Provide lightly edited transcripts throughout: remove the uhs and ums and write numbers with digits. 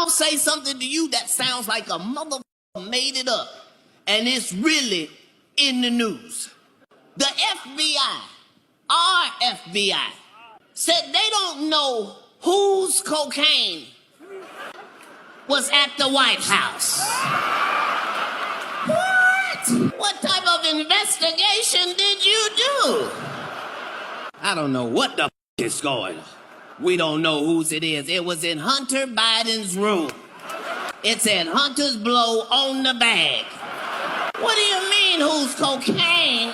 gonna say something to you that sounds like a motherfucker made it up, and it's really in the news. The FBI, our FBI, said they don't know whose cocaine was at the White House. What? What type of investigation did you do? I don't know what the is going on. We don't know whose it is. It was in Hunter Biden's room. It said Hunter's blow on the bag. What do you mean, whose cocaine?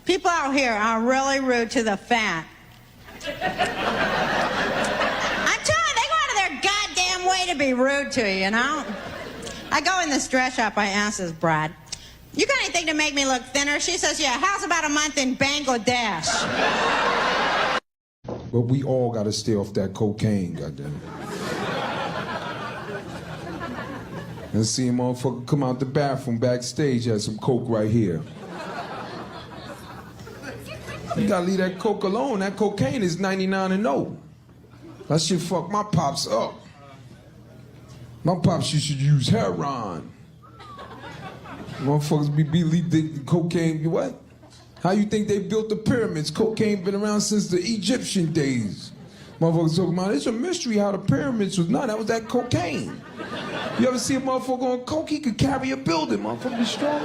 People out here are really rude to the fat. I'm telling you, they go out of their goddamn way to be rude to you, you know? I go in this dress shop, I ask this bride, you got anything to make me look thinner? She says, yeah, how's about a month in Bangladesh? But we all gotta stay off that cocaine, goddammit. And see a motherfucker come out the bathroom backstage, has some coke right here. You gotta leave that coke alone. That cocaine is 99 and 0. That shit fuck my pops up. My pops used to use heroin. Motherfuckers leave the cocaine, what? How you think they built the pyramids? Cocaine been around since the Egyptian days. Motherfuckers talking about, it's a mystery how the pyramids was. No, that was that cocaine. You ever see a motherfucker on coke? He could carry a building. Motherfucker be strong.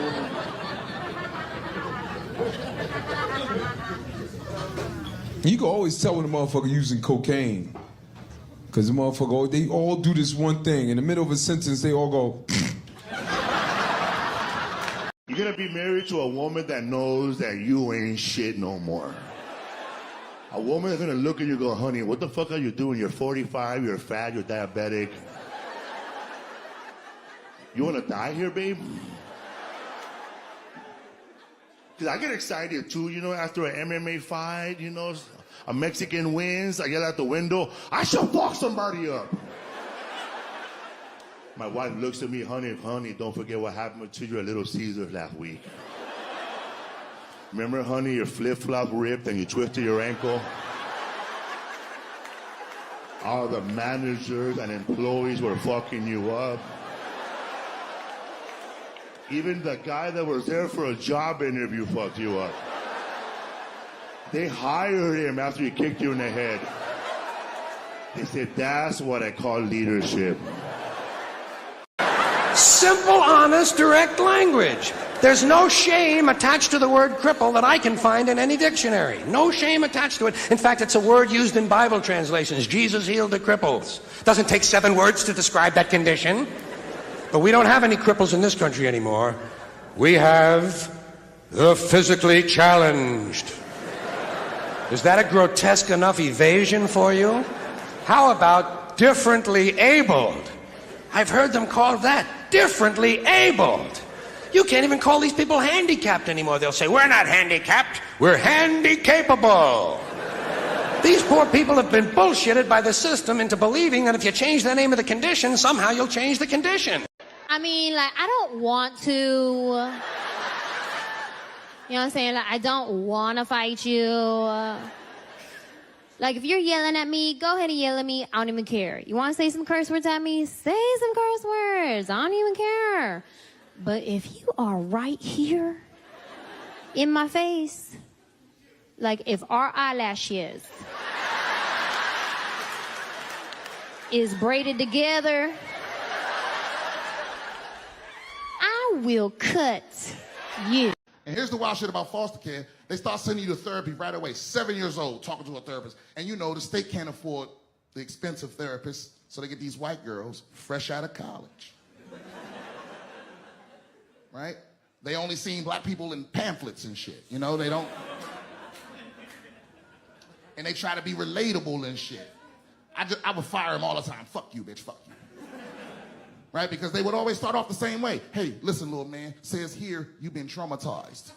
You can always tell when a motherfucker using cocaine. Because the motherfucker, they all do this one thing. In the middle of a sentence, they all go, You're gonna be married to a woman that knows that you ain't shit no more. A woman is gonna look at you and go, honey, what the fuck are you doing? You're 45, you're fat, you're diabetic. You wanna die here, babe? Cause I get excited too, you know, after an MMA fight, you know, a Mexican wins, I yell out the window, I shall fuck somebody up. My wife looks at me, honey, don't forget what happened to you at Little Caesars last week. Remember, honey, your flip-flop ripped and you twisted your ankle? All the managers and employees were fucking you up. Even the guy that was there for a job interview fucked you up. They hired him after he kicked you in the head. They said, that's what I call leadership. Simple, honest, direct language. There's no shame attached to the word cripple that I can find in any dictionary. No shame attached to it. In fact, it's a word used in Bible translations. Jesus healed the cripples. Doesn't take 7 words to describe that condition. But we don't have any cripples in this country anymore. We have the physically challenged. Is that a grotesque enough evasion for you? How about differently abled? I've heard them called that, differently abled. You can't even call these people handicapped anymore. They'll say, we're not handicapped, we're handy-capable. These poor people have been bullshitted by the system into believing that if you change the name of the condition, somehow you'll change the condition. I mean, like, I don't want to, you know what I'm saying? Like, I don't want to fight you. Like, if you're yelling at me, go ahead and yell at me. I don't even care. You want to say some curse words at me? Say some curse words. I don't even care. But if you are right here in my face, like if our eyelashes is braided together, I will cut you. And here's the wild shit about foster care. They start sending you to therapy right away, 7 years old, talking to a therapist. And you know, the state can't afford the expensive therapists, so they get these white girls fresh out of college. Right? They only seen black people in pamphlets and shit. You know, they don't. And they try to be relatable and shit. I would fire them all the time. Fuck you, bitch, fuck you. Right? Because they would always start off the same way. Hey, listen, little man, says here, you've been traumatized.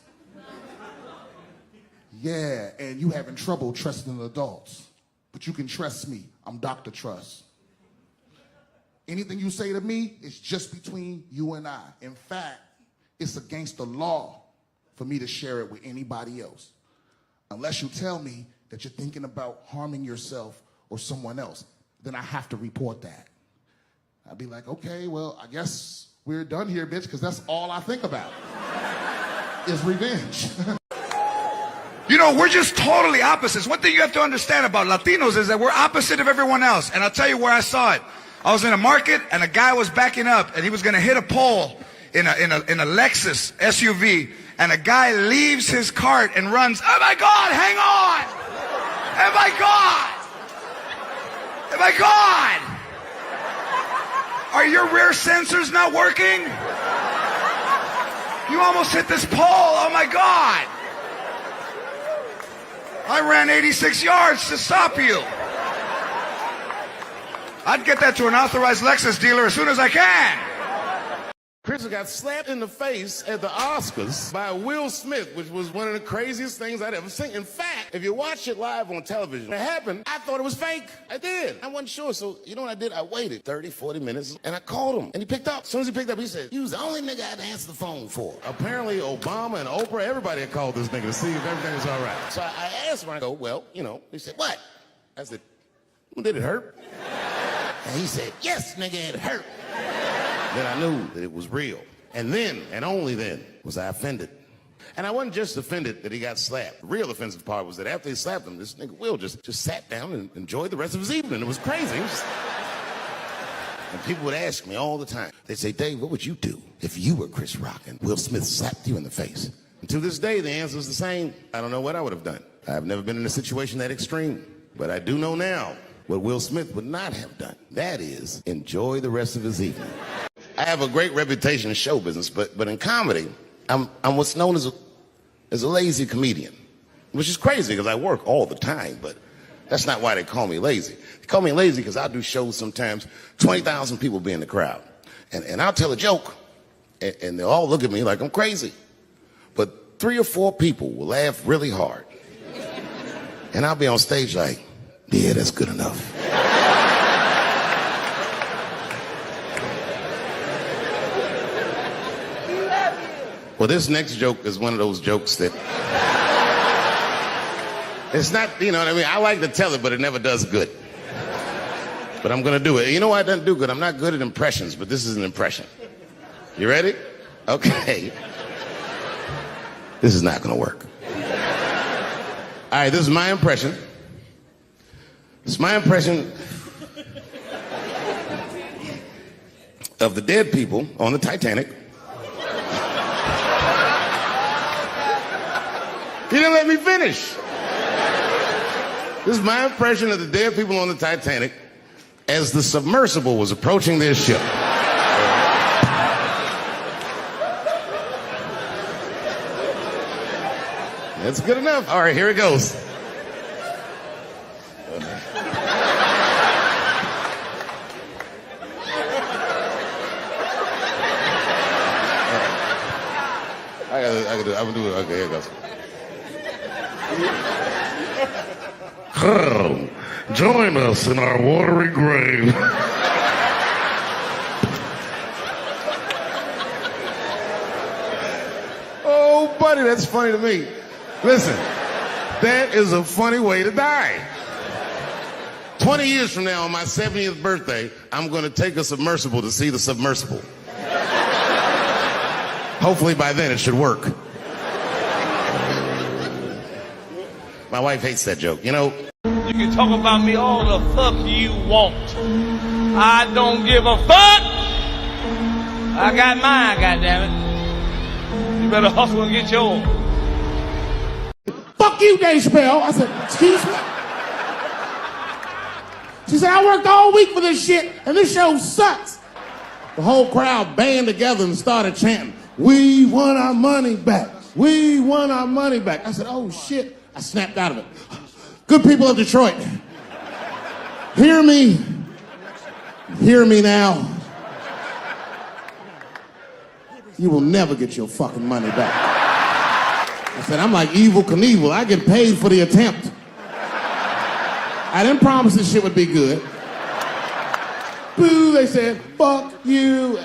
Yeah, and you having trouble trusting adults. But you can trust me. I'm Dr. Trust. Anything you say to me is just between you and I. In fact, it's against the law for me to share it with anybody else. Unless you tell me that you're thinking about harming yourself or someone else, then I have to report that. I'd be like, okay, well, I guess we're done here, bitch, because that's all I think about is revenge. You know, we're just totally opposites. One thing you have to understand about Latinos is that we're opposite of everyone else. And I'll tell you where I saw it. I was in a market and a guy was backing up and he was going to hit a pole in a Lexus SUV. And a guy leaves his cart and runs. Oh my God, hang on. Oh my God. Oh my God. Are your rear sensors not working? You almost hit this pole. Oh my God. I ran 86 yards to stop you. I'd get that to an authorized Lexus dealer as soon as I can. Chris got slapped in the face at the Oscars by Will Smith, which was one of the craziest things I'd ever seen. In fact, if you watch it live on television, when it happened, I thought it was fake. I did. I wasn't sure. So, you know what I did? I waited 30, 40 minutes, and I called him. And he picked up. As soon as he picked up, he said, "You was the only nigga I had to answer the phone for." Apparently, Obama and Oprah, everybody had called this nigga to see if everything was all right. So I asked him, I go, "Well, you know." He said, "What?" I said, "Well, did it hurt?" And he said, "Yes, nigga, it hurt." Then I knew that it was real. And then, and only then, was I offended. And I wasn't just offended that he got slapped. The real offensive part was that after they slapped him, this nigga Will just sat down and enjoyed the rest of his evening. It was crazy. And people would ask me all the time. They'd say, "Dave, what would you do if you were Chris Rock and Will Smith slapped you in the face?" And to this day, the answer is the same. I don't know what I would have done. I've never been in a situation that extreme. But I do know now what Will Smith would not have done. That is, enjoy the rest of his evening. I have a great reputation in show business, but in comedy, I'm what's known as a lazy comedian, which is crazy because I work all the time, but that's not why they call me lazy. They call me lazy because I do shows sometimes, 20,000 people be in the crowd. And I'll tell a joke, and they'll all look at me like I'm crazy. But 3 or 4 people will laugh really hard. And I'll be on stage like, "Yeah, that's good enough." Well, this next joke is one of those jokes that it's not, you know what I mean? I like to tell it, but it never does good. But I'm going to do it. You know why it doesn't do good? I'm not good at impressions, but this is an impression. You ready? Okay. This is not going to work. All right, this is my impression. It's my impression of the dead people on the Titanic. He didn't let me finish. This is my impression of the dead people on the Titanic as the submersible was approaching their ship. That's good enough. All right, here it goes. I'm gonna do it. Okay, here it goes. Join us in our watery grave. Oh, buddy, that's funny to me. Listen, that is a funny way to die. 20 years from now, on my 70th birthday, I'm going to take a submersible to see the submersible. Hopefully by then it should work. My wife hates that joke. You know, you can talk about me all the fuck you want. I don't give a fuck. I got mine, goddammit. You better hustle and get yours. "Fuck you, Dave Chappelle." I said, "Excuse me?" She said, "I worked all week for this shit, and this show sucks." The whole crowd band together and started chanting, "We want our money back. We want our money back." I said, "Oh, shit." I snapped out of it. Good people of Detroit, hear me. Hear me now. You will never get your fucking money back. I said, I'm like Evel Knievel. I get paid for the attempt. I didn't promise this shit would be good. Boo, they said, "Fuck you."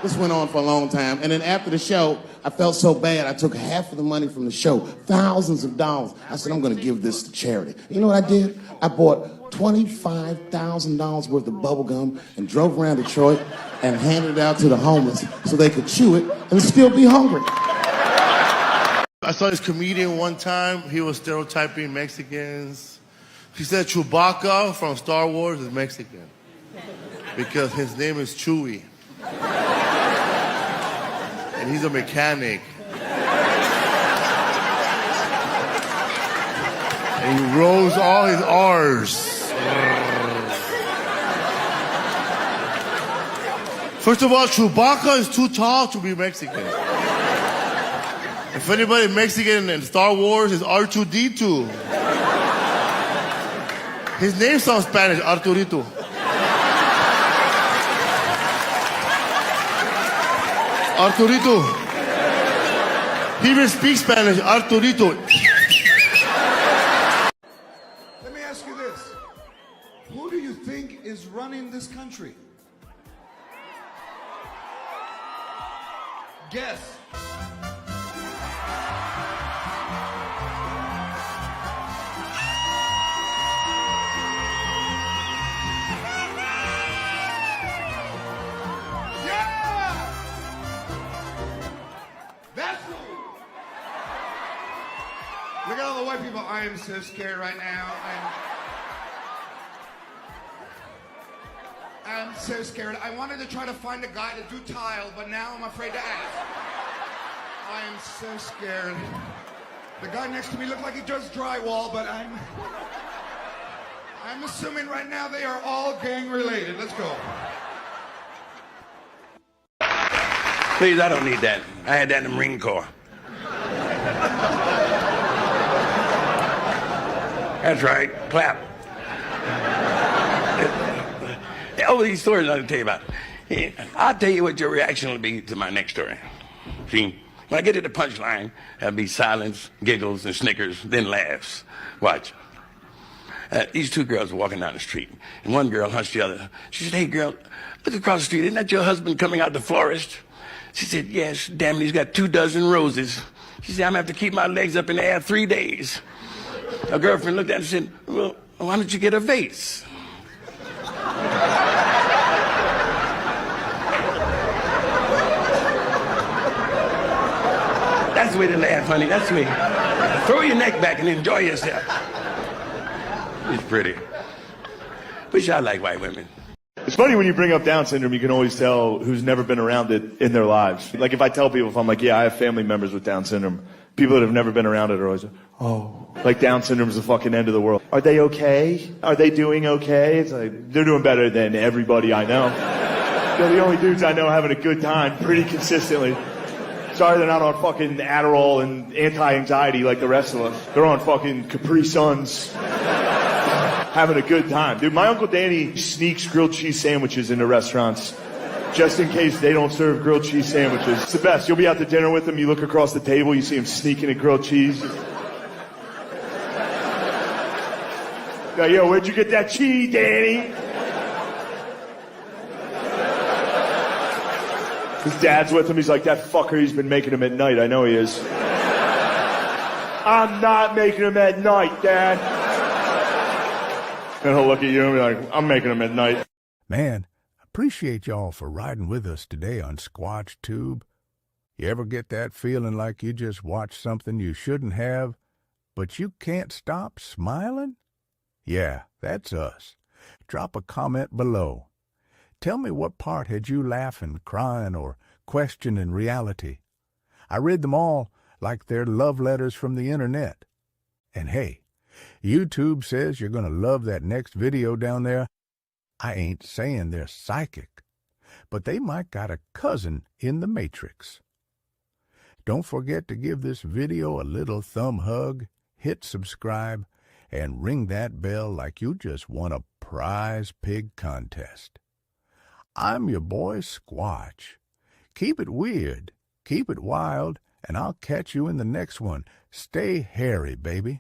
This went on for a long time. And then after the show, I felt so bad, I took half of the money from the show, thousands of dollars. I said, I'm going to give this to charity. You know what I did? I bought $25,000 worth of bubble gum and drove around Detroit and handed it out to the homeless so they could chew it and still be hungry. I saw this comedian one time. He was stereotyping Mexicans. He said Chewbacca from Star Wars is Mexican because his name is Chewie. And he's a mechanic. And he rolls all his R's. First of all, Chewbacca is too tall to be Mexican. If anybody Mexican in Star Wars is R2-D2. His name sounds Spanish, Arturito. Arturito. He even speaks Spanish, Arturito. Let me ask you this. Who do you think is running this country? Guess. Look at all the white people. I am so scared right now. I'm so scared. I wanted to try to find a guy to do tile, but now I'm afraid to ask. I am so scared. The guy next to me looked like he does drywall, but I'm assuming right now they are all gang related. Let's go. Please, I don't need that. I had that in the Marine Corps. That's right. Clap. Oh, these stories I'm going to tell you about. I'll tell you what your reaction will be to my next story. See, when I get to the punchline, there'll be silence, giggles, and snickers, then laughs. Watch. These two girls were walking down the street, and one girl hunched the other. She said, "Hey, girl, look across the street. Isn't that your husband coming out the florist?" She said, "Yes, damn it, he's got 24 roses." She said, "I'm going to have to keep my legs up in the air 3 days." Her girlfriend looked at her and said, "Well, why don't you get a vase?" That's the way to laugh, honey. That's the way. Throw your neck back and enjoy yourself. It's pretty. Wish I like white women. It's funny when you bring up Down syndrome, you can always tell who's never been around it in their lives. Like if I tell people, if I'm like, yeah, I have family members with Down syndrome, people that have never been around it are always like, oh, like Down syndrome is the fucking end of the world. Are they okay? Are they doing okay? It's like, they're doing better than everybody I know. They're the only dudes I know having a good time pretty consistently. Sorry they're not on fucking Adderall and anti-anxiety like the rest of us. They're on fucking Capri Suns. Having a good time. Dude, my Uncle Danny sneaks grilled cheese sandwiches into restaurants just in case they don't serve grilled cheese sandwiches. It's the best. You'll be out to dinner with him, you look across the table, you see him sneaking a grilled cheese. Yo, where'd you get that cheese, Danny? His dad's with him, he's like, that fucker, he's been making them at night. I know he is. I'm not making them at night, Dad. And he'll look at you and be like, I'm making them at night. Man, appreciate y'all for riding with us today on Squatch Tube. You ever get that feeling like you just watched something you shouldn't have, but you can't stop smiling? Yeah, that's us. Drop a comment below. Tell me what part had you laughing, crying, or questioning reality. I read them all like they're love letters from the internet. And hey, YouTube says you're going to love that next video down there. I ain't saying they're psychic, but they might got a cousin in the Matrix. Don't forget to give this video a little thumb hug, hit subscribe, and ring that bell like you just won a prize pig contest. I'm your boy Squatch. Keep it weird, keep it wild, and I'll catch you in the next one. Stay hairy, baby.